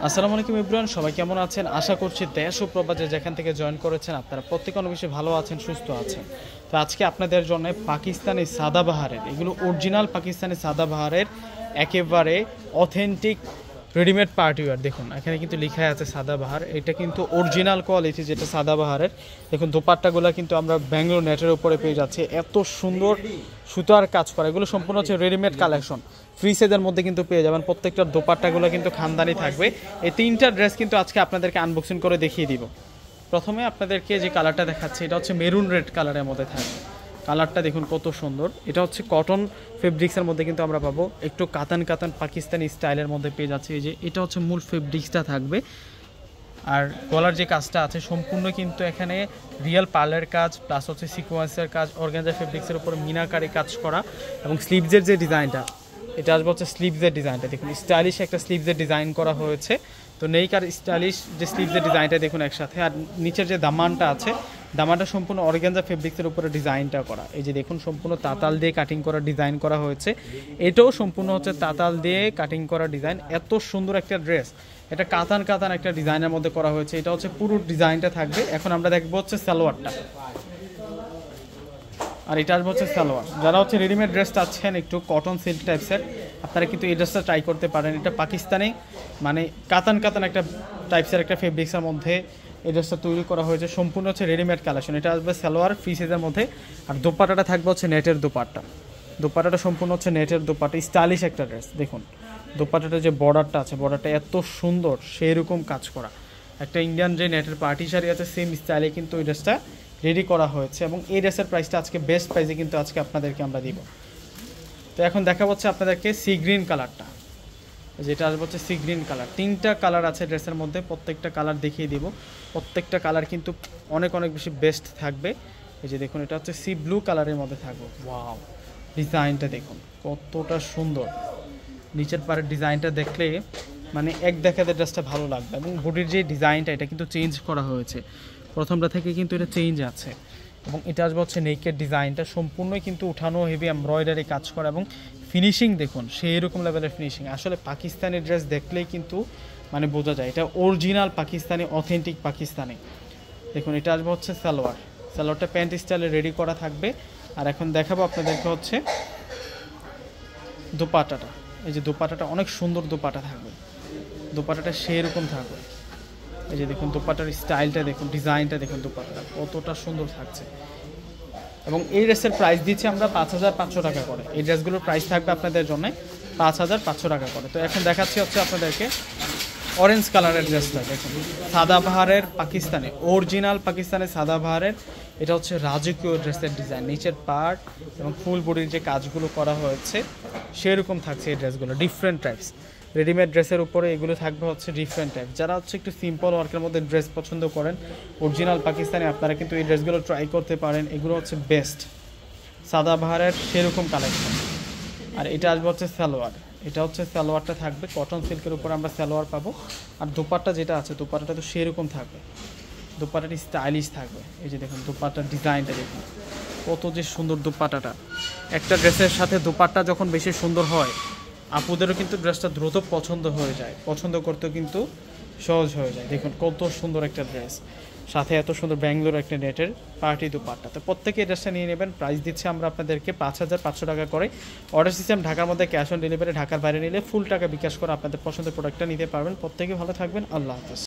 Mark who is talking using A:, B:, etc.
A: আসসালামু আলাইকুম এভরিওয়ান, সবাই কেমন আছেন? আশা করছি দেশ ও প্রবাসে যেখান থেকে জয়েন করেছেন আপনারা প্রত্যেকে অনেক বেশি ভালো আছেন, সুস্থ আছেন। তো আজকে আপনাদের জন্য পাকিস্তানি সাদাবাহারের, এগুলো অরিজিনাল পাকিস্তানি সাদাবাহারের একেবারে অথেন্টিক রেডিমেড পার্টিওয়ার। দেখুন এখানে কিন্তু লেখা আছে সাদাবাহার, এটা কিন্তু অরিজিনাল কোয়ালিটি যেটা সাদাবাহারের। দেখুন দোপাট্টাগুলো কিন্তু আমরা ব্যাঙ্গালোর নেটের উপরে পেয়ে যাচ্ছি, এত সুন্দর সুতার কাজ করা। এগুলো সম্পূর্ণ হচ্ছে রেডিমেড কালেকশন, ফ্রি সাইজের মধ্যে কিন্তু পেয়ে যাবেন। প্রত্যেকটা দোপাট্টাগুলো কিন্তু খানদানি থাকবে। এই তিনটা ড্রেস কিন্তু আজকে আপনাদেরকে আনবক্সিং করে দেখিয়ে দিব। প্রথমে আপনাদেরকে যে কালারটা দেখাচ্ছি এটা হচ্ছে মেরুন রেড কালারের মধ্যে থাকবে। কালারটা দেখুন কত সুন্দর। এটা হচ্ছে কটন ফেব্রিক্সের মধ্যে কিন্তু আমরা পাবো, একটু কাতান কাতান পাকিস্তানি স্টাইলের মধ্যে পেয়ে যাচ্ছে। এই যে এটা হচ্ছে মূল ফেব্রিক্সটা থাকবে। আর গলার যে কাজটা আছে সম্পূর্ণ কিন্তু এখানে রিয়েল পার্লের কাজ প্লাস হচ্ছে সিকোয়েন্সের কাজ, অর্গানজা ফেব্রিক্সের উপর মিনাকারি কাজ করা। এবং স্লিভসের যে ডিজাইনটা, এটা আসবে হচ্ছে স্লিভসের ডিজাইনটা দেখুন, স্টাইলিশ একটা স্লিভসের ডিজাইন করা হয়েছে। তো নেইকার স্টাইলিশ যে স্লিভসের ডিজাইনটা দেখুন একসাথে। আর নিচের যে দামানটা আছে, দামানটা সম্পূর্ণ অর্গানজা ফেব্রিক্সের উপরে ডিজাইনটা করা। এই যে দেখুন সম্পূর্ণ তাতাল দিয়ে কাটিং করা ডিজাইন করা হয়েছে। এটাও সম্পূর্ণ হচ্ছে তাতাল দিয়ে কাটিং করা ডিজাইন। এত সুন্দর একটা ড্রেস, এটা কাতান কাতান একটা ডিজাইনের মধ্যে করা হয়েছে। এটা হচ্ছে পুরো ডিজাইনটা থাকবে। এখন আমরা দেখবো হচ্ছে সালোয়ারটা, আর এটা আসবে হচ্ছে সালোয়ার। যারা হচ্ছে রেডিমেড ড্রেস চাচ্ছেন একটু কটন সিল্ক টাইপসের, আপনারা কিন্তু এই ড্রেসটা ট্রাই করতে পারেন। এটা পাকিস্তানি মানে কাতান কাতান একটা টাইপসের একটা ফেব্রিক্সের মধ্যে এই ড্রেসটা তৈরি করা হয়েছে, সম্পূর্ণ হচ্ছে রেডিমেড কালেকশন। এটা আসবে সালোয়ার ফ্রি সাইজের মধ্যে। আর দোপাট্টাটা থাকবে হচ্ছে নেটের দোপাট্টা। দোপাট্টাটা সম্পূর্ণ হচ্ছে নেটের দোপাট্টা, স্টাইলিশ একটা ড্রেস। দেখুন দোপাট্টাটা যে বর্ডারটা আছে, বর্ডারটা এত সুন্দর, সেই রকম কাজ করা। একটা ইন্ডিয়ান যে নেটের পার্টি শাড়ি আছে সেম স্টাইলে কিন্তু এই ড্রেসটা রেডি করা হয়েছে। এবং এই ড্রেসের প্রাইসটা আজকে বেস্ট প্রাইসে কিন্তু আজকে আপনাদেরকে আমরা দিব। তো এখন দেখা হচ্ছে আপনাদেরকে সি গ্রিন কালারটা, যেটা আসবে হচ্ছে সি গ্রিন কালার। তিনটা কালার আছে ড্রেসের মধ্যে, প্রত্যেকটা কালার দেখিয়ে দিব। প্রত্যেকটা কালার কিন্তু অনেক অনেক বেশি বেস্ট থাকবে। এই যে দেখুন এটা হচ্ছে সি ব্লু কালারের মধ্যে থাকবে। ওয়াও, ডিজাইনটা দেখুন কতটা সুন্দর। নিচের পাড়ের ডিজাইনটা দেখলে মানে এক দেখাতে ড্রেসটা ভালো লাগবে। এবং বডির যে ডিজাইনটা এটা কিন্তু চেঞ্জ করা হয়েছে, প্রথমটা থেকে কিন্তু এটা চেঞ্জ আছে। এবং এটা আসবে হচ্ছে নেকের ডিজাইনটা সম্পূর্ণই কিন্তু উঠানো হেভি এমব্রয়ডারি কাজ করা। এবং ফিনিশিং দেখুন সেই রকম লেভেলের ফিনিশিং। আসলে পাকিস্তানি ড্রেস দেখলেই কিন্তু মানে বোঝা যায় এটা অরিজিনাল পাকিস্তানি, অথেন্টিক পাকিস্তানি। দেখুন এটা আসবে হচ্ছে সালোয়ার। সালোয়ারটা প্যান্ট স্টাইলে রেডি করা থাকবে। আর এখন দেখাবো আপনাদেরকে হচ্ছে দোপাট্টাটা। এই যে দোপাট্টাটা অনেক সুন্দর দোপাট্টা থাকবে, দোপাট্টাটা সেই রকম থাকবে। এই যে দেখুন দোপাট্টার স্টাইলটা দেখুন, ডিজাইনটা দেখুন, দোপাট্টাটা কতটা সুন্দর থাকছে। এবং এই ড্রেসের প্রাইস দিচ্ছি আমরা 5500 টাকা করে। এই ড্রেসগুলোর প্রাইস থাকবে আপনাদের জন্য 5500 টাকা করে। তো এখন দেখাচ্ছি হচ্ছে আপনাদেরকে অরেঞ্জ কালারের ড্রেসটা। দেখুন সাদাবাহারের পাকিস্তানি, অরিজিনাল পাকিস্তানি সাদাবাহারের। এটা হচ্ছে রাজকীয় ড্রেসের ডিজাইন, নিচের পার্ট এবং ফুল বডির যে কাজগুলো করা হয়েছে সেরকম থাকছে এই ড্রেসগুলো। ডিফারেন্ট টাইপস রেডিমেড ড্রেসের উপরে এগুলো থাকবে হচ্ছে ডিফারেন্ট টাইপ। যারা হচ্ছে একটু সিম্পল ওয়ার্কের মধ্যে ড্রেস পছন্দ করেন অরিজিনাল পাকিস্তানি, আপনারা কিন্তু এই ড্রেসগুলো ট্রাই করতে পারেন। এগুলো হচ্ছে বেস্ট সাদাবাহারের সেরকম কালেকশন। আর এটা আসবে হচ্ছে সালোয়ার। এটা হচ্ছে সালোয়ারটা থাকবে কটন সিল্কের উপর আমরা সালোয়ার পাবো। আর দোপাট্টা যেটা আছে দোপাট্টাটা তো সেরকম থাকবে, দোপাট্টাটি স্টাইলিশ থাকবে। এই যে দেখুন দোপাট্টার ডিজাইনটা দেখুন কত যে সুন্দর দোপাট্টাটা। একটা ড্রেসের সাথে দোপাট্টা যখন বেশি সুন্দর হয় আপুদেরও কিন্তু ড্রেসটা দ্রুত পছন্দ হয়ে যায়, পছন্দ করতেও কিন্তু সহজ হয়ে যায়। দেখুন কত সুন্দর একটা ড্রেস, সাথে এত সুন্দর ব্যাঙ্গালোর একটা নেটের পার্টি দোপাট্টা। তো প্রত্যেকে এই ড্রেসটা নিয়ে নেবেন। প্রাইস দিচ্ছে আমরা আপনাদেরকে 5500 টাকা করে। অর্ডার সিস্টেম ঢাকার মধ্যে ক্যাশ অন ডেলিভারি, ঢাকার বাইরে নিলে ফুল টাকা বিকাশ করে আপনাদের পছন্দের প্রোডাক্টটা নিতে পারবেন। প্রত্যেকে ভালো থাকবেন, আল্লাহ হাফেজ।